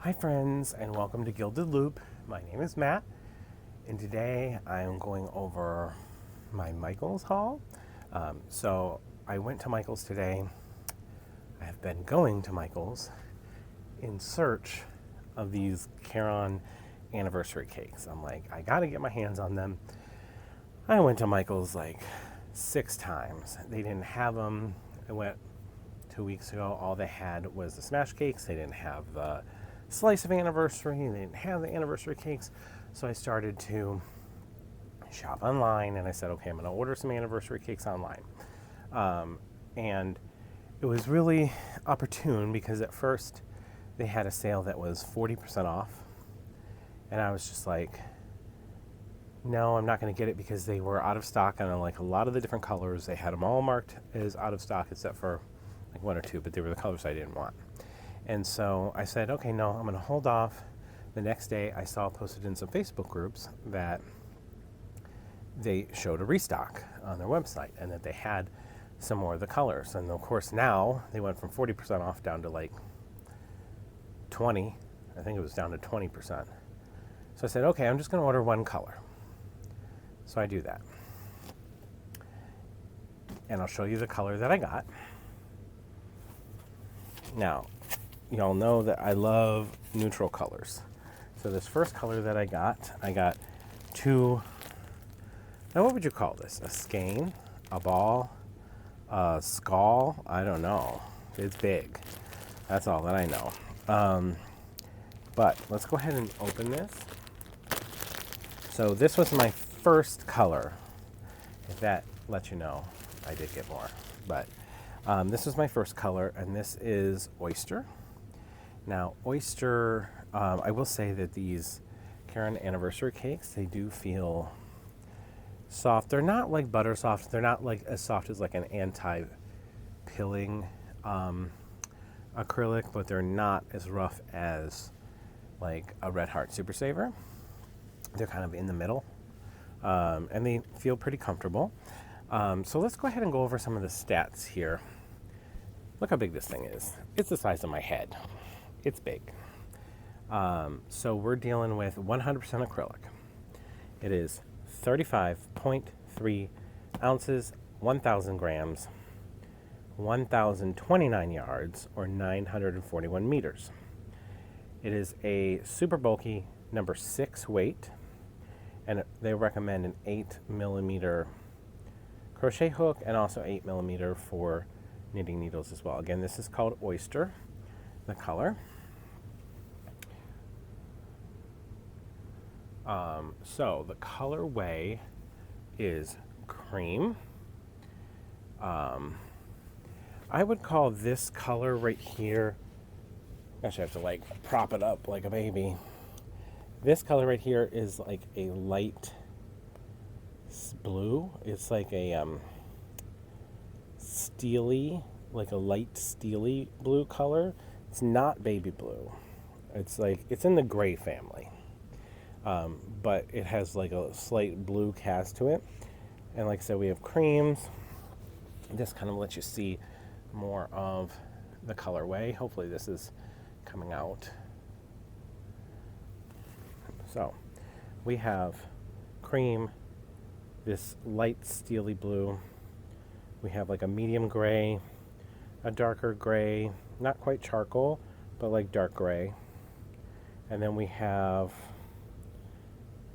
Hi friends, and welcome to Gilded Loop. My name is Matt, and today I am going over my Michaels haul. So I went to Michaels today. I have been going to Michaels in search of these Caron Anniversary Cakes. I'm like, I gotta get my hands on them. I went to Michaels like 6 times. They didn't have them. I went 2 weeks ago. All they had was the smash cakes. They didn't have the slice of anniversary. They didn't have the anniversary cakes. So I started to shop online, and I said, okay, I'm going to order some anniversary cakes online. And it was really opportune because at first they had a sale that was 40% off. And I was just like, no, I'm not going to get it because they were out of stock on like a lot of the different colors. They had them all marked as out of stock except for like 1 or 2, but they were the colors I didn't want. And so I said, okay, no, I'm going to hold off. The next day I saw posted in some Facebook groups that they showed a restock on their website and that they had some more of the colors. And of course now they went from 40% off down to like 20. I think it was down to 20%. So I said, okay, I'm just going to order one color. So I do that. And I'll show you the color that I got. Now, y'all know that I love neutral colors. So this first color that I got 2, now what would you call this? A skein, a ball, a skull? I don't know. It's big. That's all that I know. But let's go ahead and open this. So this was my first color. If that lets you know, I did get more. But this was my first color, and this is Oyster. Now, Oyster, I will say that these Caron Anniversary Cakes, they do feel soft. They're not like butter soft. They're not like as soft as like an anti-pilling acrylic, but they're not as rough as like a Red Heart Super Saver. They're kind of in the middle, and they feel pretty comfortable. So let's go ahead and go over some of the stats here. Look how big this thing is. It's the size of my head. It's big. So we're dealing with 100% acrylic. It is 35.3 ounces, 1,000 grams, 1,029 yards, or 941 meters. It is a super bulky number 6 weight, and they recommend an 8mm crochet hook and also 8mm for knitting needles as well. Again, this is called Oyster, the color. So the colorway is cream. I would call this color right here, actually I have to like prop it up like a baby. This color right here is like a light blue. It's like a steely, like a light steely blue color. It's not baby blue. It's like, it's in the gray family. But it has like a slight blue cast to it. And like I said, we have creams. This kind of lets you see more of the colorway. Hopefully this is coming out. So we have cream, this light steely blue. We have like a medium gray, a darker gray, not quite charcoal, but like dark gray. And then we have,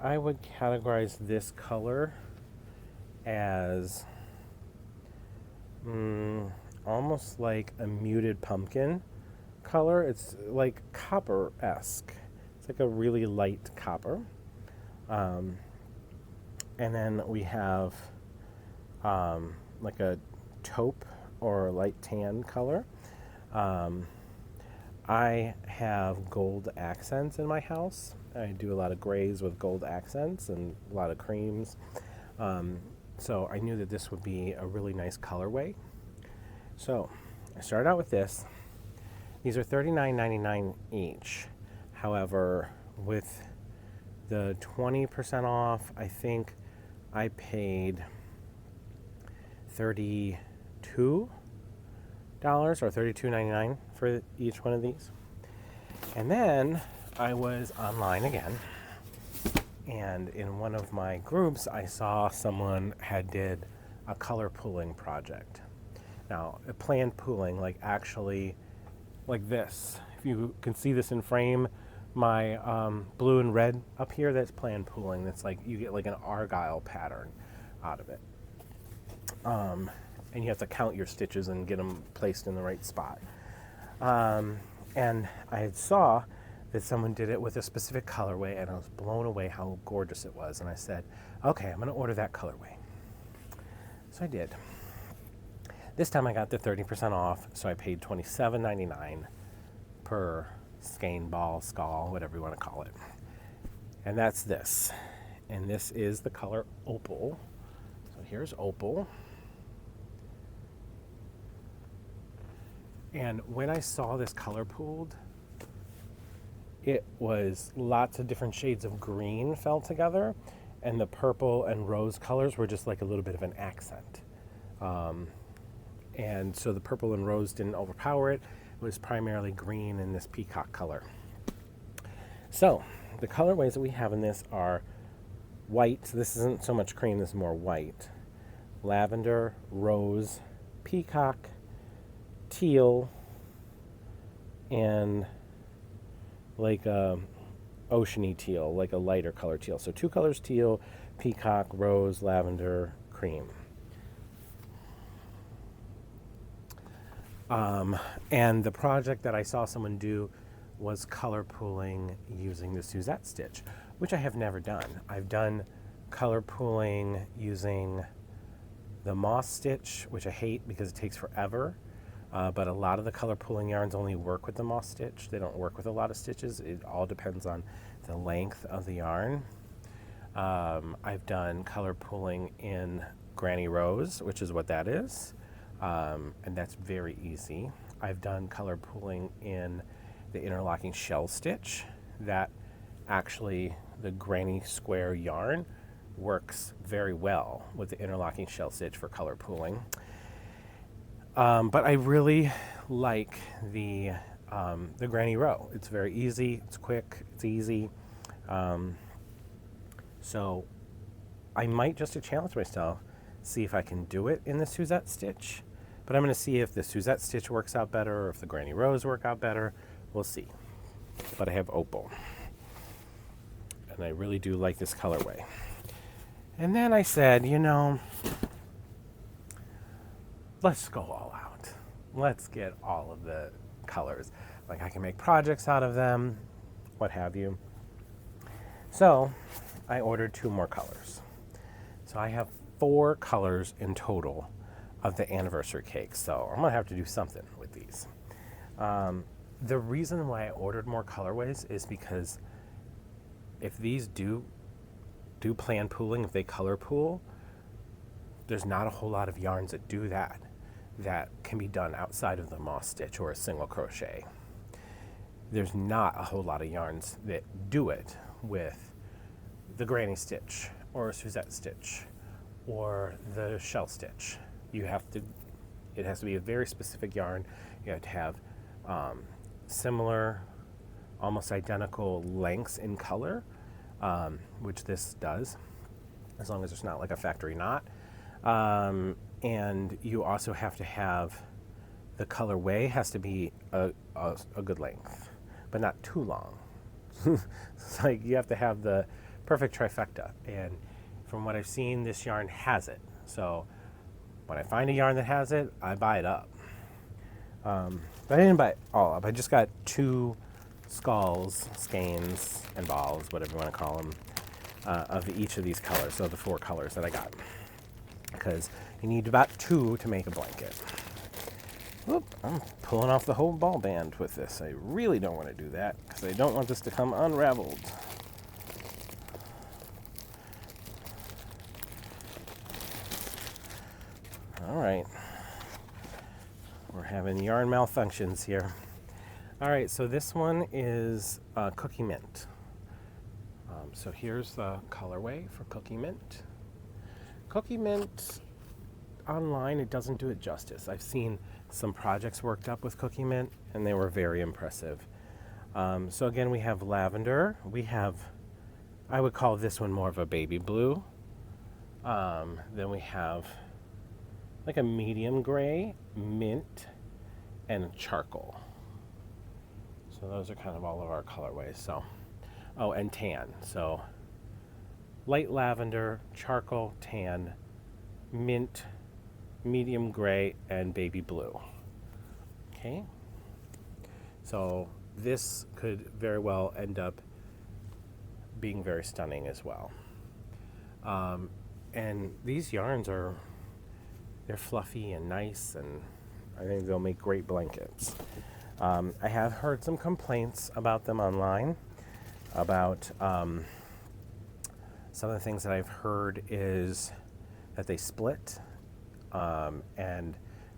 I would categorize this color as almost like a muted pumpkin color. It's like copper-esque. It's like a really light copper. And then we have like a taupe or light tan color. I have gold accents in my house. I do a lot of grays with gold accents and a lot of creams. So I knew that this would be a really nice colorway. So I started out with this. These are $39.99 each. However, with the 20% off, I think I paid $32 or $32.99 for each one of these. And then I was online again, and in one of my groups I saw someone had did a color pooling project. Now, a planned pooling, like actually like this. If you can see this in frame, my blue and red up here, that's planned pooling. That's like you get like an argyle pattern out of it. And you have to count your stitches and get them placed in the right spot. And I saw that someone did it with a specific colorway, and I was blown away how gorgeous it was. And I said, okay, I'm going to order that colorway. So I did. This time I got the 30% off, so I paid $27.99 per skein, ball, skull, whatever you want to call it. And that's this. And this is the color Opal. So here's Opal. And when I saw this color pooled, it was lots of different shades of green fell together, and the purple and rose colors were just like a little bit of an accent. And so the purple and rose didn't overpower it. It was primarily green in this peacock color. So the colorways that we have in this are white. So this isn't so much cream, this is more white. Lavender, rose, peacock, teal, and like a oceany teal, like a lighter color teal. So 2 colors: teal, peacock, rose, lavender, cream. And the project that I saw someone do was color pooling using the Suzette stitch, which I have never done. I've done color pooling using the moss stitch, which I hate because it takes forever. But a lot of the color pooling yarns only work with the moss stitch. They don't work with a lot of stitches. It all depends on the length of the yarn. I've done color pooling in Granny Rose, which is what that is. And that's very easy. I've done color pooling in the interlocking shell stitch. That actually, the granny square yarn works very well with the interlocking shell stitch for color pooling. But I really like the Granny Row. It's very easy, it's quick, it's easy. So I might just to challenge myself, see if I can do it in the Suzette stitch. But I'm going to see if the Suzette stitch works out better or if the Granny Rows work out better. We'll see. But I have Opal. And I really do like this colorway. And then I said, you know, let's go all out. Let's get all of the colors. Like I can make projects out of them, what have you. So I ordered 2 more colors. So I have 4 colors in total of the anniversary cakes. So I'm gonna have to do something with these. The reason why I ordered more colorways is because if these do plan pooling, if they color pool, there's not a whole lot of yarns that do that can be done outside of the moss stitch or a single crochet. There's not a whole lot of yarns that do it with the granny stitch or a Suzette stitch or the shell stitch. It has to be a very specific yarn. You have to have similar, almost identical lengths in color, which this does, as long as it's not like a factory knot. And you also have to have the colorway has to be a good length, but not too long. It's like you have to have the perfect trifecta. And from what I've seen, this yarn has it. So when I find a yarn that has it, I buy it up. But I didn't buy it all up. I just got 2 skulls, skeins, and balls, whatever you want to call them, of each of these colors. So the 4 colors that I got. Because you need about 2 to make a blanket. Whoop, I'm pulling off the whole ball band with this. I really don't want to do that because I don't want this to come unraveled. All right. We're having yarn malfunctions here. All right, so this one is Cookie Mint. So here's the colorway for Cookie Mint. Cookie Mint, online, it doesn't do it justice. I've seen some projects worked up with Cookie Mint, and they were very impressive. So again, we have lavender. We have, I would call this one more of a baby blue. Then we have like a medium gray, mint, and charcoal. So those are kind of all of our colorways. So, oh, and tan. So light lavender, charcoal, tan, mint, medium gray, and baby blue. Okay. So this could very well end up being very stunning as well. And these yarns they're fluffy and nice, and I think they'll make great blankets. I have heard some complaints about them online. About some of the things that I've heard is that they split, and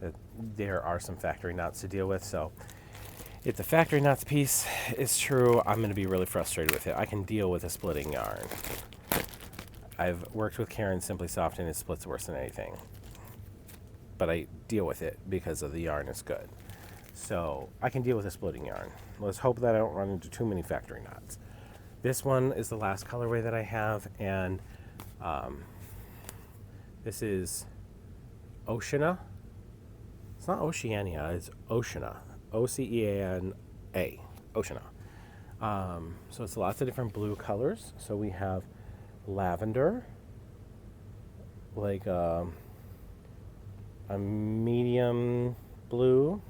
that there are some factory knots to deal with. So if the factory knots piece is true, I'm going to be really frustrated with it. I can deal with a splitting yarn. I've worked with Caron Simply Soft, and it splits worse than anything. But I deal with it because of the yarn is good. So I can deal with a splitting yarn. Let's hope that I don't run into too many factory knots. This one is the last colorway that I have, and this is Oceana. It's not Oceania, it's Oceana. O-C-E-A-N-A. Oceana. So it's lots of different blue colors. So we have lavender, like a medium blue,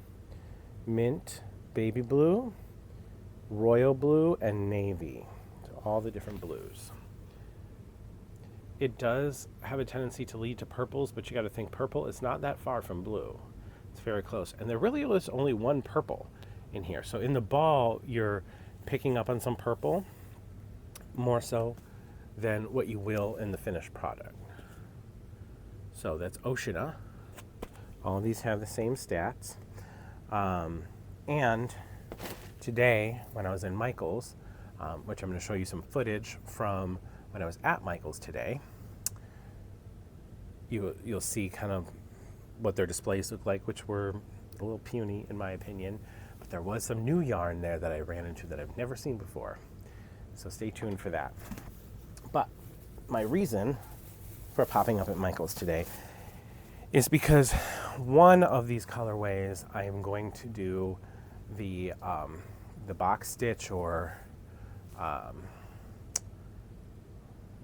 mint, baby blue, royal blue, and navy. So all the different blues. It does have a tendency to lead to purples, but you got to think purple is not that far from blue. It's very close. And there really is only one purple in here. So in the ball, you're picking up on some purple more so than what you will in the finished product. So that's Oceana. All of these have the same stats. And today, when I was in Michael's, which I'm going to show you some footage from when I was at Michael's today, you'll see kind of what their displays look like, which were a little puny in my opinion. But there was some new yarn there that I ran into that I've never seen before. So stay tuned for that. But my reason for popping up at Michael's today is because one of these colorways I am going to do the box stitch, or I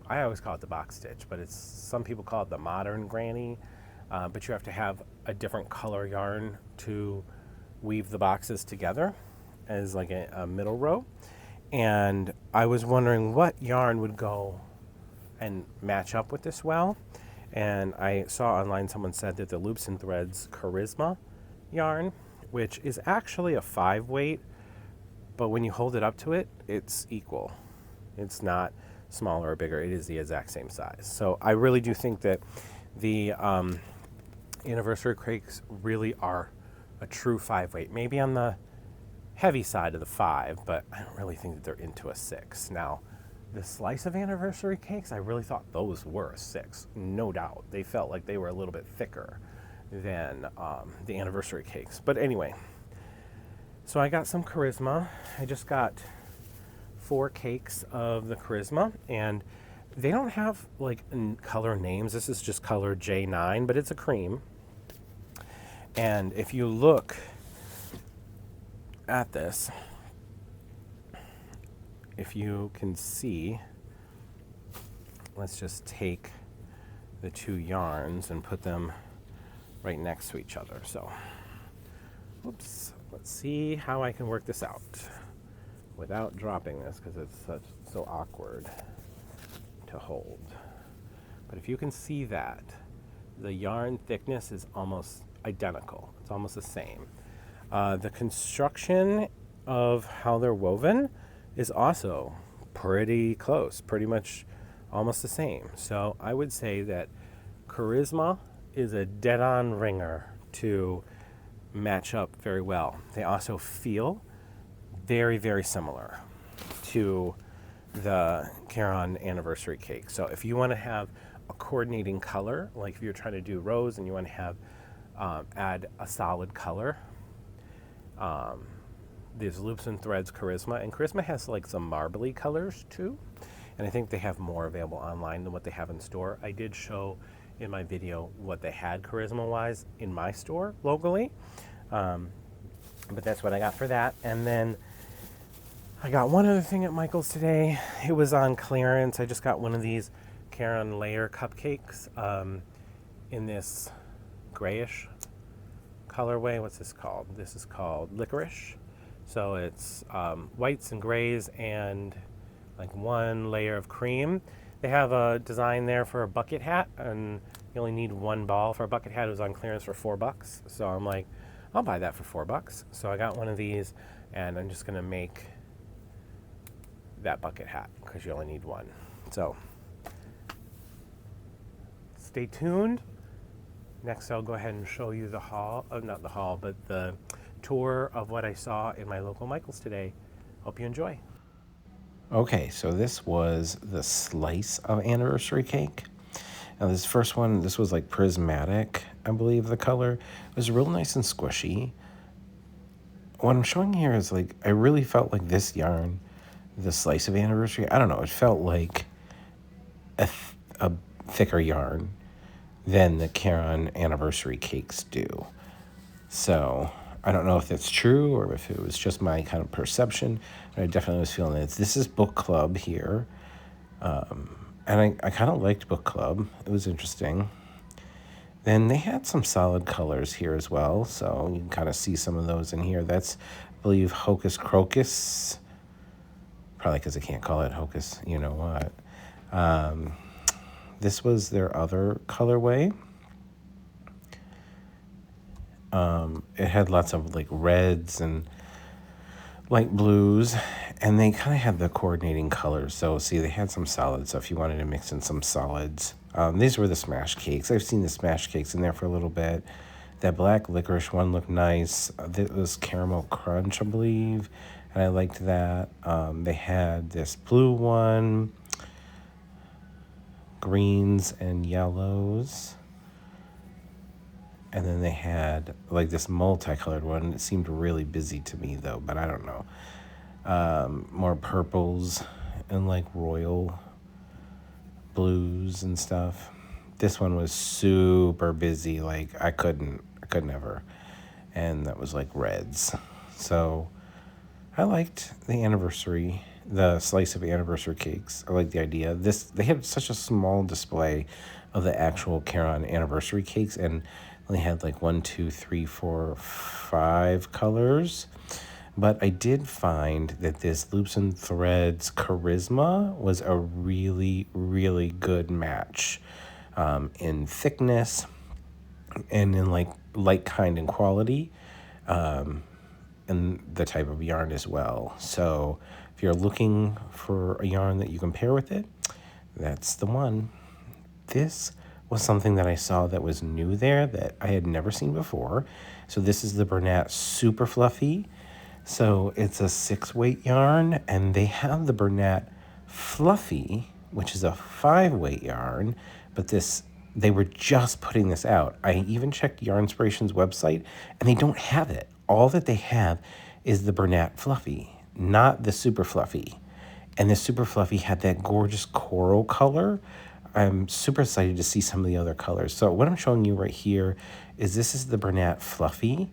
always call it the box stitch, but some people call it the modern granny. But you have to have a different color yarn to weave the boxes together as like a middle row. And I was wondering what yarn would go and match up with this well. And I saw online someone said that the Loops and Threads Charisma yarn, which is actually a 5 weight, but when you hold it up to it, it's equal. It's not smaller or bigger. It is the exact same size. So I really do think that the Anniversary Cakes really are a true 5 weight. Maybe on the heavy side of the 5, but I don't really think that they're into a 6. Now, the slice of Anniversary Cakes, I really thought those were a 6, no doubt. They felt like they were a little bit thicker than the Anniversary Cakes. But anyway, so I got some Charisma. I just got 4 cakes of the Charisma, and they don't have like color names. This is just color J9, but it's a cream. And if you look at this, if you can see, let's just take the 2 yarns and put them right next to each other. So, oops, let's see how I can work this out without dropping this, because it's so awkward to hold. But if you can see that, the yarn thickness is almost identical. It's almost the same. The construction of how they're woven is also pretty close, pretty much almost the same. So I would say that Charisma is a dead-on ringer to match up very well. They also feel very, very similar to the Caron Anniversary Cake. So if you want to have a coordinating color, like if you're trying to do rose and you want to have add a solid color, this Loops and Threads Charisma, and Charisma has like some marbly colors too, and I think they have more available online than what they have in store. I did show in my video what they had Charisma wise in my store locally, but that's what I got for that. And then I got one other thing at Michael's today. It was on clearance. I just got one of these Caron layer cupcakes in this grayish colorway. What's this called? This is called licorice. So it's whites and grays and like one layer of cream. They have a design there for a bucket hat, and you only need one ball for a bucket hat. It was on clearance for $4. So I'm like, I'll buy that for $4. So I got one of these, and I'm just gonna make that bucket hat because you only need one. So stay tuned. Next, I'll go ahead and show you the haul, not the haul, but the tour of what I saw in my local Michael's today. Hope you enjoy. Okay, so this was the slice of anniversary cake. Now this first one, this was like prismatic, I believe the color. It was real nice and squishy. What I'm showing here is like, I really felt like this yarn, the slice of anniversary, I don't know, it felt like a thicker yarn than the Caron Anniversary Cakes do. So I don't know if that's true or if it was just my kind of perception, but I definitely was feeling it. This is Book Club here. And I kind of liked Book Club. It was interesting. Then they had some solid colors here as well, so you can kind of see some of those in here. That's, I believe, Hocus Crocus. Probably because I can't call it Hocus, you know what. This was their other colorway. It had lots of like reds and light blues, and they kind of had the coordinating colors. So see, they had some solids, so if you wanted to mix in some solids. These were the smash cakes. I've seen the smash cakes in there for a little bit. That black licorice one looked nice. This was caramel crunch, I believe, and I liked that. They had this blue one, greens and yellows. And then they had like this multicolored one. It seemed really busy to me though, but I don't know. More purples and like royal blues and stuff. This one was super busy. Like I could never. And that was like reds. So I liked the anniversary, the slice of anniversary cakes. I like the idea. They had such a small display of the actual Caron Anniversary Cakes, and they had like 1, 2, 3, 4, 5 colors. But I did find that this Loops and Threads Charisma was a really, really good match in thickness and in like light kind and quality, and the type of yarn as well. So if you're looking for a yarn that you can pair with it, that's the one. This was something that I saw that was new there that I had never seen before. So this is the Bernat Super Fluffy. So it's a 6-weight yarn, and they have the Bernat Fluffy, which is a 5-weight yarn, but they were just putting this out. I even checked Yarnspirations website, and they don't have it. All that they have is the Bernat Fluffy, not the Super Fluffy. And the Super Fluffy had that gorgeous coral color. I'm super excited to see some of the other colors. So what I'm showing you right here is this is the Bernat Fluffy,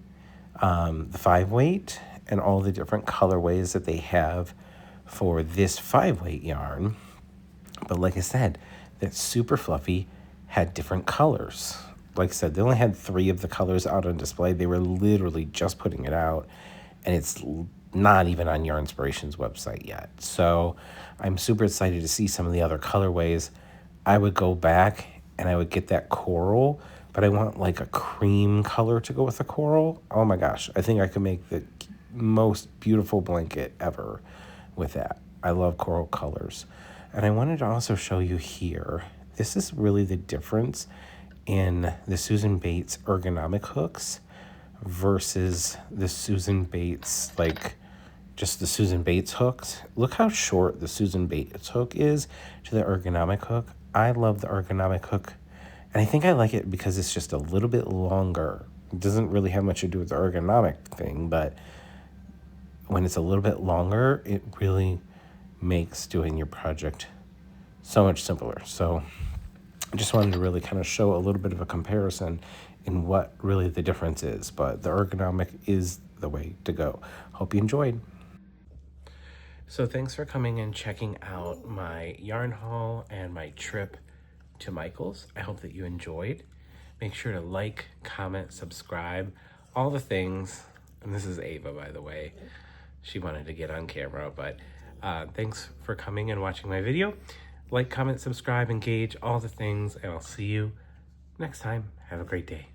the 5-weight, and all the different colorways that they have for this 5-weight yarn. But like I said, that Super Fluffy had different colors. Like I said, they only had 3 of the colors out on display. They were literally just putting it out, and it's not even on Yarnspirations website yet. So I'm super excited to see some of the other colorways. I would go back and I would get that coral, but I want like a cream color to go with the coral. Oh my gosh, I think I could make the most beautiful blanket ever with that. I love coral colors. And I wanted to also show you here, this is really the difference in the Susan Bates ergonomic hooks versus the Susan Bates, like just the Susan Bates hooks. Look how short the Susan Bates hook is to the ergonomic hook. I love the ergonomic hook, and I think I like it because it's just a little bit longer. It doesn't really have much to do with the ergonomic thing, but when it's a little bit longer, it really makes doing your project so much simpler. So I just wanted to really kind of show a little bit of a comparison in what really the difference is, but the ergonomic is the way to go. Hope you enjoyed. So thanks for coming and checking out my yarn haul and my trip to Michael's. I hope that you enjoyed. Make sure to like, comment, subscribe, all the things. And this is Ava, by the way. She wanted to get on camera, but thanks for coming and watching my video. Like, comment, subscribe, engage, all the things, and I'll see you next time. Have a great day.